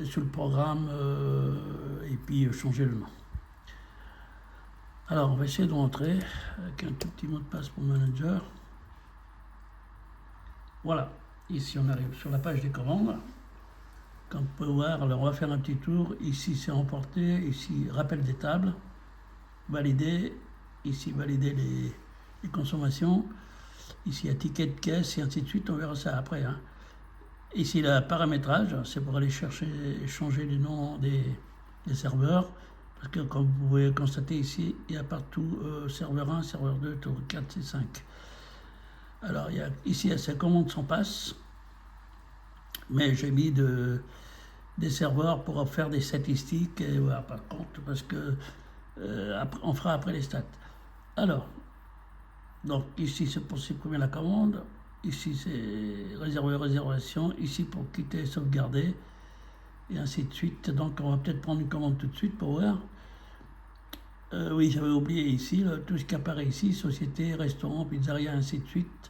sur le programme et puis changer le nom. Alors, on va essayer de rentrer avec un tout petit mot de passe pour manager. Voilà, ici on arrive sur la page des commandes. Comme vous pouvez voir, alors on va faire un petit tour. Ici c'est emporté, ici rappel des tables, valider, ici valider les consommations, ici il y a ticket de caisse et ainsi de suite, on verra ça après. Hein. Ici le paramétrage, c'est pour aller chercher, changer le nom des serveurs. Parce que comme vous pouvez constater ici, il y a partout serveur 1, serveur 2, tour 4 et 5. Alors ici il y a ces commandes sans passe, mais j'ai mis des serveurs pour faire des statistiques, et voilà, par contre, parce que on fera après les stats. Alors, donc ici c'est pour supprimer la commande, ici c'est réserver réservation, ici pour quitter sauvegarder, et ainsi de suite. Donc on va peut-être prendre une commande tout de suite pour voir. Oui, j'avais oublié ici, tout ce qui apparaît ici, société, restaurant, pizzeria, ainsi de suite.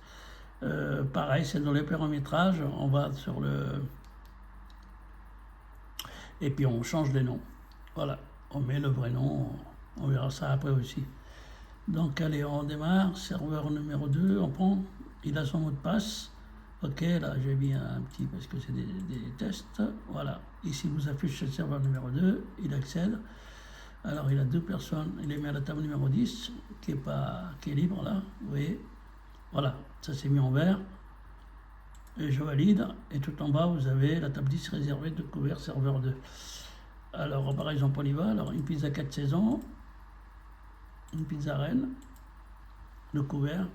Pareil, c'est dans les paramétrages, on va sur le... Et puis on change les noms. Voilà, on met le vrai nom, on verra ça après aussi. Donc allez, on démarre, serveur numéro 2, on prend, il a son mot de passe. Ok, là j'ai mis un petit parce que c'est des tests. Voilà, ici vous affiche le serveur numéro 2, il accède. Alors il a 2 personnes, il est mis à la table numéro 10, qui est libre là, vous voyez. Voilà, ça s'est mis en vert. Et je valide, et tout en bas vous avez la table 10 réservée de couvert serveur 2. Alors par exemple on y va, alors une pizza 4 saisons, une pizza reine, le couvert,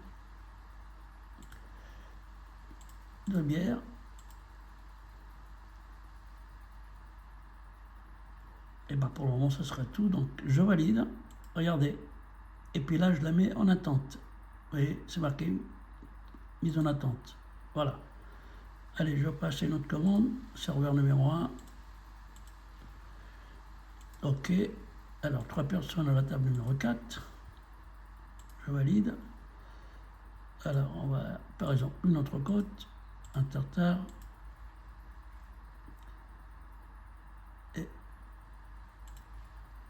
2 bières, et bien pour le moment ce sera tout, donc je valide, regardez, et puis là je la mets en attente, vous voyez c'est marqué mise en attente, voilà. Allez, je passe à une autre commande, serveur numéro 1, ok, alors 3 personnes à la table numéro 4, je valide. Alors on va par exemple une entrecôte, un tartare et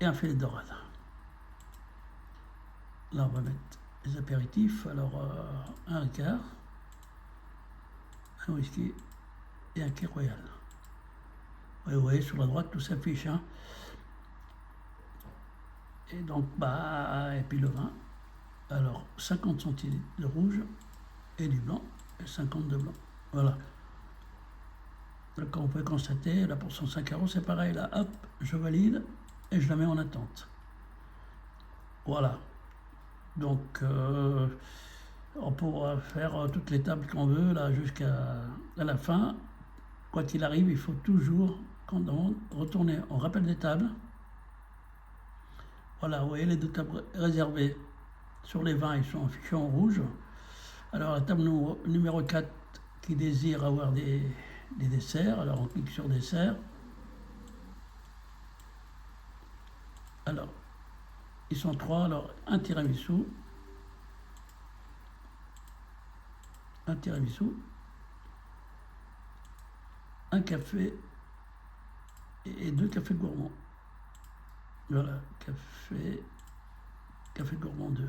un filet de dorade. Là on va mettre les apéritifs, alors un Ricard, un whisky et un quai royal. Vous voyez sur la droite tout s'affiche. Hein. Et donc et puis le vin. Alors 50 centilitres de rouge et du blanc et 50 de blanc. Voilà. Donc comme vous pouvez constater, là pour 105 € c'est pareil, là hop, je valide et je la mets en attente. Voilà. Donc on pourra faire toutes les tables qu'on veut là jusqu'à la fin. Quoi qu'il arrive, il faut toujours, quand on retourner, on rappelle des tables. Voilà, vous voyez les 2 tables réservées sur les vins, ils sont affichés en rouge. Alors la table numéro 4 qui désire avoir des desserts, alors on clique sur dessert. Alors, ils sont 3, alors un tiramisu, un café et 2 cafés gourmands. Voilà, café gourmand 2.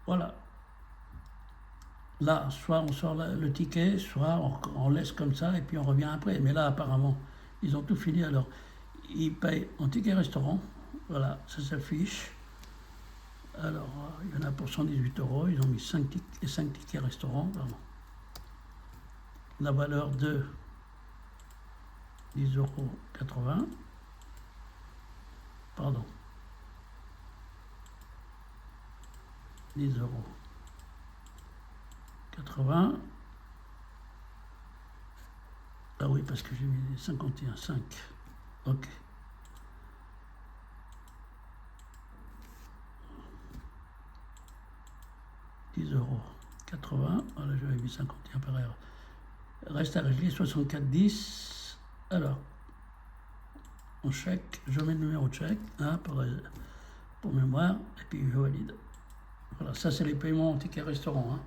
Voilà. Là, soit on sort le ticket, soit on laisse comme ça et puis on revient après. Mais là, apparemment, ils ont tout fini. Alors, ils payent en ticket restaurant. Voilà, ça s'affiche. Alors, il y en a pour 118 €. Ils ont mis 5 tickets restaurant. Pardon. La valeur de 10,80 €. Pardon. 10,80 €. Ah oui, parce que j'ai mis 51,5. Ok. €80. Voilà, j'avais mis 51 par erreur. Reste à régler 64,10. Alors, on chèque, je mets le numéro de chèque hein, pour mémoire, et puis je valide. Voilà, ça c'est les paiements en ticket restaurant. Hein.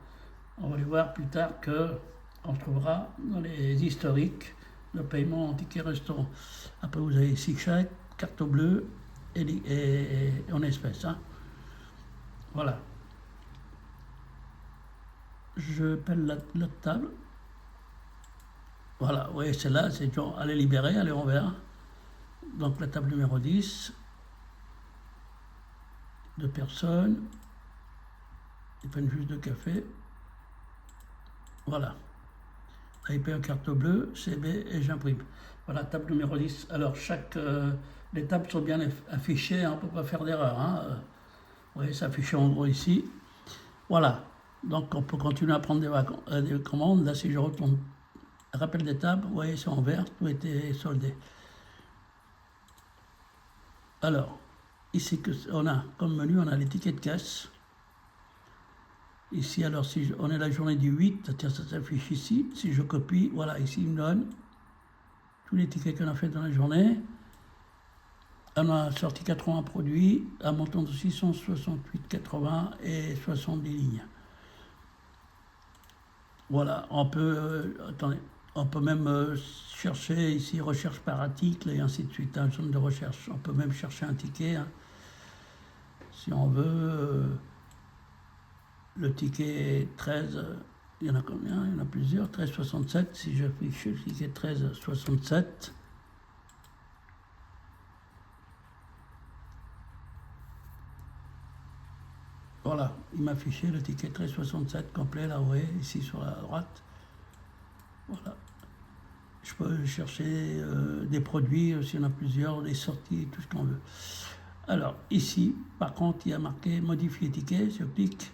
On va les voir plus tard qu'on trouvera dans les historiques le paiement en ticket restaurant. Après, vous avez ici chèque, carte bleue et en espèces. Hein. Voilà. Je pèle la table. Voilà, oui, celle-là, c'est genre, elle est libérée, elle est en vert. Donc la table numéro 10, 2 personnes, ils prennent juste de café. Voilà. Là, ils payent en carte bleue, CB et j'imprime. Voilà, table numéro 10. Alors, les tables sont bien affichées, hein, on ne peut pas faire d'erreur. Hein. Vous voyez, c'est affiché en gros ici. Voilà. Donc, on peut continuer à prendre des commandes. Là, si je retourne, rappel des tables, vous voyez, c'est en vert, tout était soldé. Alors, ici, on a comme menu, on a les tickets de caisse. Ici, alors, si on est la journée du 8, tiens, ça s'affiche ici. Si je copie, voilà, ici, il me donne tous les tickets qu'on a fait dans la journée. On a sorti 80 produits, à montant de 668,80 et 70 lignes. Voilà, on peut, attendez, on peut même chercher ici, recherche par article et ainsi de suite, un zone de recherche. On peut même chercher un ticket, hein, si on veut. Le ticket 13, il y en a combien? Il y en a plusieurs, 13,67. Si j'affiche le ticket 13,67, voilà, il m'a affiché le ticket 13,67 complet, là, vous voyez, ici sur la droite. Voilà. Je peux chercher des produits, s'il y en a plusieurs, des sorties, tout ce qu'on veut. Alors, ici, par contre, il y a marqué modifier ticket. Je clique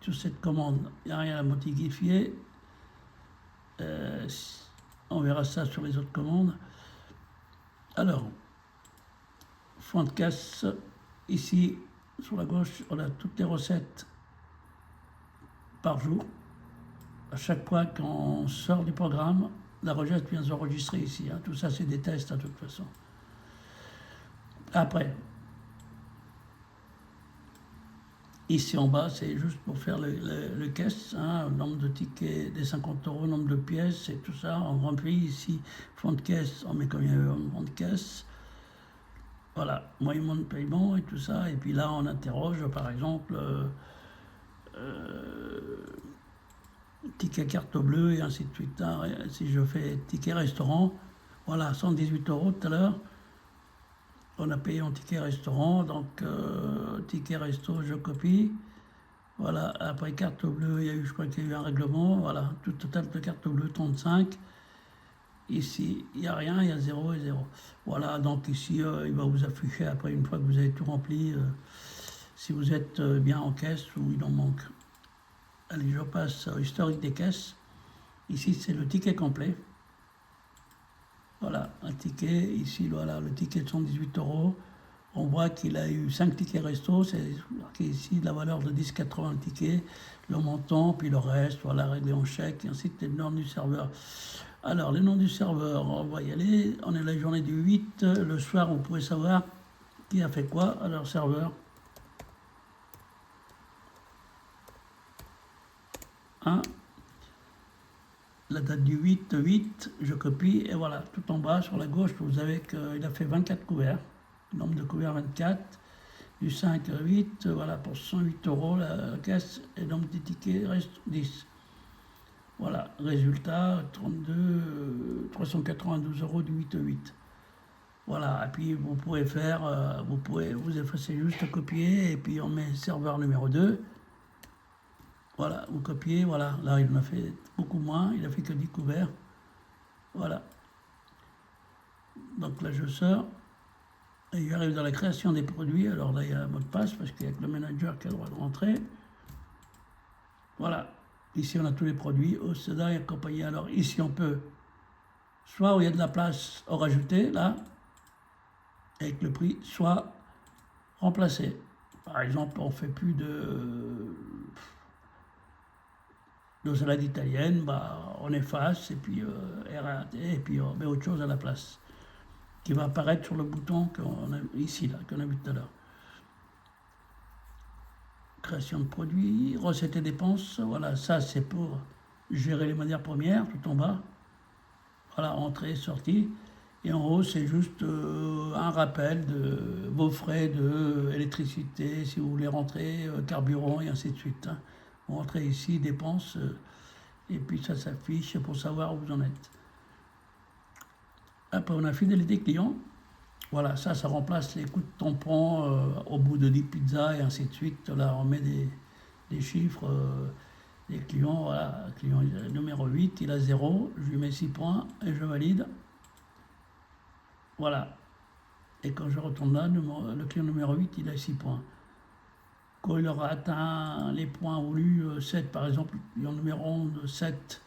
sur cette commande, il n'y a rien à modifier. On verra ça sur les autres commandes. Alors, fond de caisse, ici, sur la gauche, on a toutes les recettes par jour. À chaque fois qu'on sort du programme, la recette vient s'enregistrer ici. Hein. Tout ça, c'est des tests, de toute façon. Après, ici en bas, c'est juste pour faire le caisse, hein, nombre de tickets, des 50 euros, nombre de pièces et tout ça. On remplit ici, fond de caisse, on met combien de fond de caisse. Voilà, moyen de paiement et tout ça. Et puis là, on interroge, par exemple, ticket carte bleue et ainsi de suite. Hein. Si je fais ticket restaurant, voilà, 118 euros tout à l'heure. On a payé en ticket restaurant, donc ticket resto, je copie. Voilà, après carte bleue, je crois qu'il y a eu un règlement. Voilà, tout total de carte bleue 35. Ici, il n'y a rien, il y a 0 et 0. Voilà, donc ici, il va vous afficher après, une fois que vous avez tout rempli, si vous êtes bien en caisse ou il en manque. Allez, je passe au historique des caisses. Ici, c'est le ticket complet. Voilà, un ticket. Ici, voilà, le ticket de 118 euros. On voit qu'il a eu 5 tickets resto. C'est marqué ici la valeur de 10,80 le ticket, le montant, puis le reste, voilà, réglé en chèque, et ainsi de suite, les normes du serveur. Alors, les noms du serveur, on va y aller. On est la journée du 8. Le soir, vous pouvez savoir qui a fait quoi. Alors, serveur. La date du 8, je copie, et voilà, tout en bas, sur la gauche, vous avez qu'il a fait 24 couverts. Nombre de couverts 24. Du 5 à 8, voilà, pour 108 euros la caisse, et nombre des tickets reste 10. Voilà, résultat 392 euros du 8 au 8. Voilà, et puis vous pouvez faire, vous effacez juste copier, et puis on met serveur numéro 2. Voilà, vous copiez, voilà, là il en a fait beaucoup moins, il a fait que 10 couverts. Voilà. Donc là je sors, et j'arrive dans la création des produits, alors là il y a un mot de passe, parce qu'il n'y a que le manager qui a le droit de rentrer. Voilà, ici on a tous les produits, au soda et compagnie. Alors ici on peut, soit où il y a de la place, au rajouter, là, avec le prix, soit remplacer. Par exemple, on ne fait plus de salade italienne, bah, on efface, et puis RAT, et puis on met autre chose à la place, qui va apparaître sur le bouton qu'on a ici, là, qu'on a vu tout à l'heure. Création de produits, recettes et dépenses, voilà, ça c'est pour gérer les matières premières, tout en bas. Voilà, entrée, sortie. Et en haut, c'est juste un rappel de vos frais d'électricité, si vous voulez rentrer, carburant et ainsi de suite, hein. Vous rentrez ici, dépenses, et puis ça s'affiche pour savoir où vous en êtes. Après, on a fidélité client. Voilà, ça remplace les coups de tampon au bout de 10 pizzas et ainsi de suite. Là, on met des chiffres des clients. Voilà, client numéro 8, il a 0, je lui mets 6 points et je valide. Voilà. Et quand je retourne là, le client numéro 8, il a 6 points. Quand il aura atteint les points voulus, 7 par exemple, client numéro 11, 7,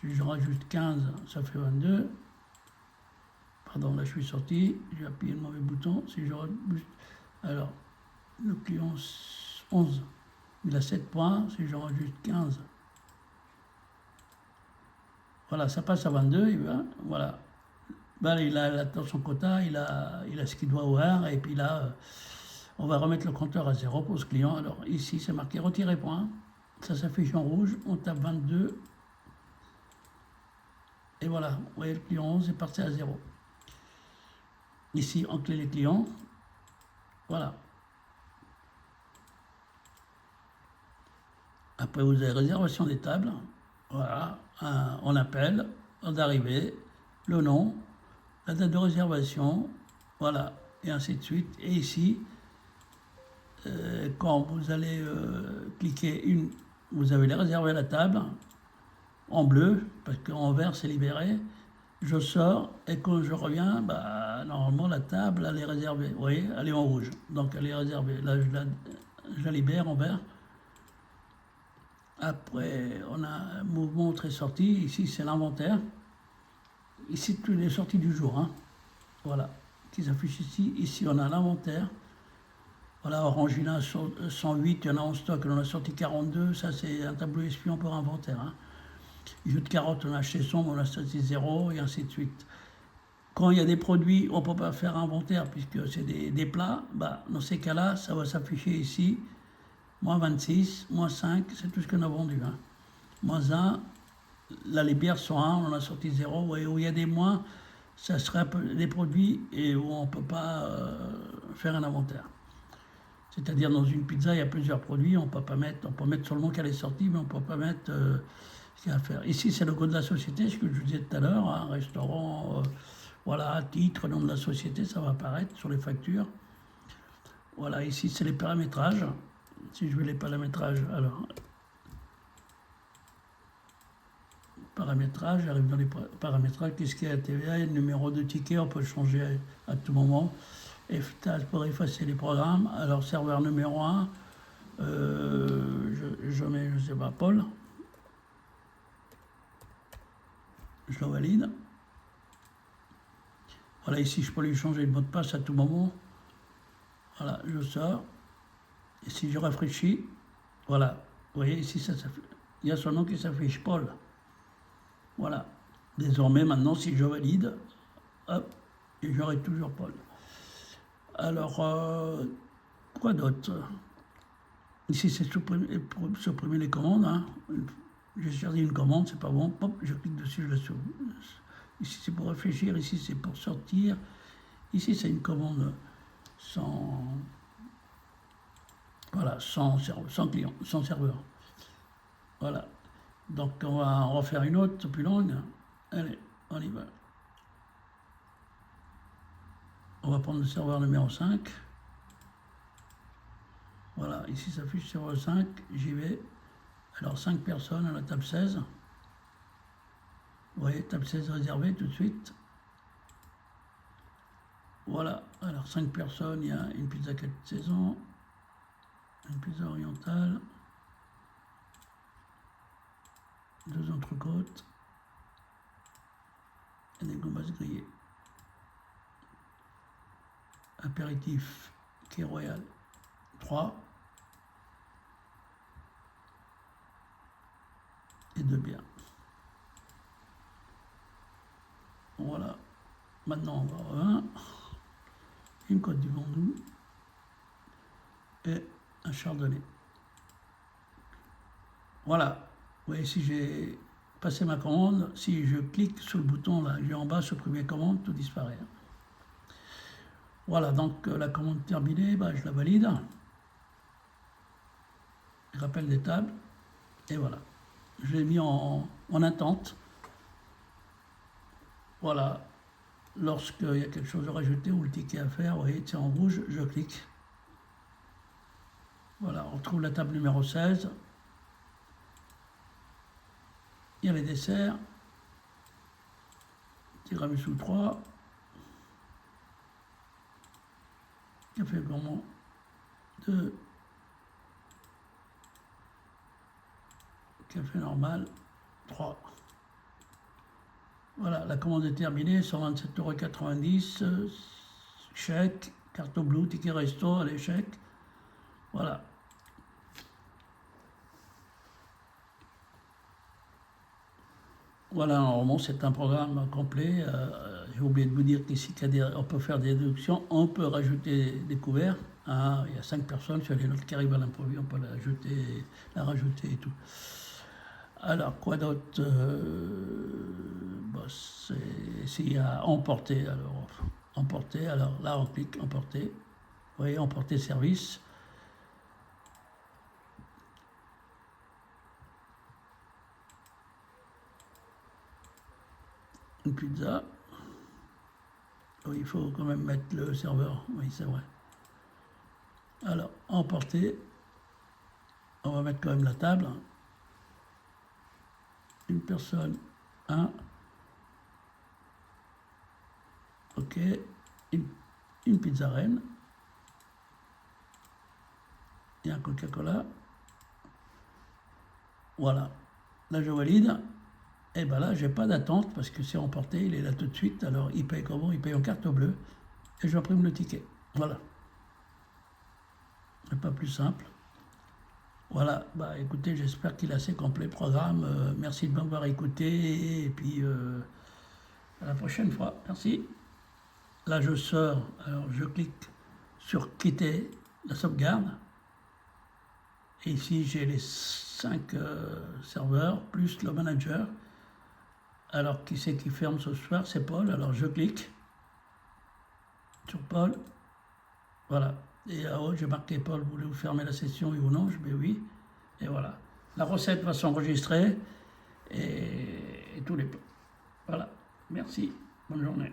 si je rajoute 15, ça fait 22. Pardon, là je suis sorti, j'ai appuyé le mauvais bouton. Si je rajoute, alors, le client 11, il a 7 points, si je rajoute 15, voilà, ça passe à 22, et bien, voilà. Ben, il a dans son quota, il a ce qu'il doit avoir, et puis là, on va remettre le compteur à 0 pour ce client. Alors ici, c'est marqué retirer point, ça s'affiche en rouge, on tape 22, et voilà, vous voyez, le client 11 est parti à 0. Ici, on clé les clients, voilà. Après, vous avez réservation des tables, voilà, on appelle, l'heure d'arrivée, le nom, la date de réservation, voilà, et ainsi de suite. Et ici, quand vous allez cliquer vous avez les réservé la table en bleu, parce qu'en vert c'est libéré. Je sors et quand je reviens, bah, normalement la table elle est réservée. Vous voyez, elle est en rouge, donc elle est réservée. Là, je la libère en vert. Après, on a mouvement entrée-sortie. Ici, c'est l'inventaire. Ici, toutes les sorties du jour, hein. Voilà, qui s'affiche ici. Ici, on a l'inventaire. Voilà, Orangina 108, il y en a en stock, on en a sorti 42. Ça, c'est un tableau espion pour inventaire, hein. Jus de carotte, on a acheté sombre, on a sorti 0, et ainsi de suite. Quand il y a des produits, on ne peut pas faire inventaire puisque c'est des plats. Bah, dans ces cas-là, ça va s'afficher ici. Moins 26, moins 5, c'est tout ce qu'on a vendu, hein. Moins 1, là les bières sont 1, on en a sorti 0. Et où il y a des moins, ça serait des produits et où on ne peut pas faire un inventaire. C'est-à-dire dans une pizza, il y a plusieurs produits, on peut mettre seulement qu'elle est sortie, mais on ne peut pas mettre ce qu'il y a à faire. Ici, c'est le code de la société, ce que je vous disais tout à l'heure, un restaurant, voilà, titre, nom de la société, ça va apparaître sur les factures. Voilà, ici, c'est les paramétrages. Si je veux les paramétrages, alors, paramétrage, j'arrive dans les paramétrages, qu'est-ce qu'il y a à TVA, le numéro de ticket, on peut le changer à tout moment. Pour effacer les programmes, alors serveur numéro 1, je mets, je sais pas, Paul, je le valide. Voilà, ici je peux lui changer le mot de passe à tout moment. Voilà, je sors. Et si je rafraîchis, voilà, vous voyez ici, il y a son nom qui s'affiche, Paul. Voilà. Désormais, maintenant, si je valide, hop, et j'aurai toujours Paul. Alors, quoi d'autre? Ici, c'est supprimer les commandes, hein. J'ai choisi une commande, c'est pas bon. Hop, je clique dessus, je la sauve. Ici, c'est pour réfléchir. Ici, c'est pour sortir. Ici, c'est une commande sans... Voilà, sans client, sans serveur. Voilà. Donc, on va en refaire une autre plus longue. Allez, on y va. On va prendre le serveur numéro 5. Voilà, ici ça affiche serveur 5, j'y vais. Alors 5 personnes à la table 16. Vous voyez, table 16 réservée tout de suite. Voilà, alors 5 personnes, il y a une pizza 4 saisons, une pizza orientale, 2 entrecôtes et des gambas grillées. Apéritif, quai royal, 3 et 2 bières. Voilà, maintenant on va à 1, une côte du Vendoux et un chardonnay. Voilà, vous voyez ici j'ai passer ma commande. Si je clique sur le bouton là, j'ai en bas supprimer commande, tout disparaît. Voilà, donc la commande terminée, bah, je la valide. Je rappelle des tables. Et voilà. Je l'ai mis en attente. Voilà. Lorsqu'il y a quelque chose à rajouter ou le ticket à faire, vous voyez, c'est en rouge, je clique. Voilà, on trouve la table numéro 16. Il y a les desserts. Tiramisu 3. Café gourmand 2. Café normal 3. Voilà, la commande est terminée, 127,90 €, chèque, carte bleue, ticket resto, allez, chèque. Voilà. Voilà, normalement, c'est un programme complet. J'ai oublié de vous dire qu'ici, on peut faire des déductions, on peut rajouter des couverts. Ah, il y a 5 personnes sur les notes qui arrivent à l'improviste, on peut la rajouter et tout. Alors, quoi d'autre s'il y a emporter, alors là, on clique emporter. Vous voyez, emporter service. Une pizza. Oui, il faut quand même mettre le serveur. Oui, c'est vrai. Alors, emporter. On va mettre quand même la table. Une personne, 1. Ok. Une pizza reine. Et un Coca-Cola. Voilà. Là, je valide. Et bien là, j'ai pas d'attente parce que c'est emporté, il est là tout de suite. Alors, il paye comment? Il paye en carte bleue. Et j'imprime le ticket. Voilà. C'est pas plus simple. Voilà, bah écoutez, j'espère qu'il est assez complet le programme. Merci de m'avoir écouté et puis à la prochaine fois. Merci. Là, je sors, alors je clique sur quitter la sauvegarde. Et ici, j'ai les 5 serveurs plus le manager. Alors, qui c'est qui ferme ce soir? C'est Paul. Alors, je clique sur Paul. Voilà. Et en haut, j'ai marqué Paul, voulez-vous fermer la session, oui ou non? Je mets oui. Et voilà. La recette va s'enregistrer et tous les... Voilà. Merci. Bonne journée.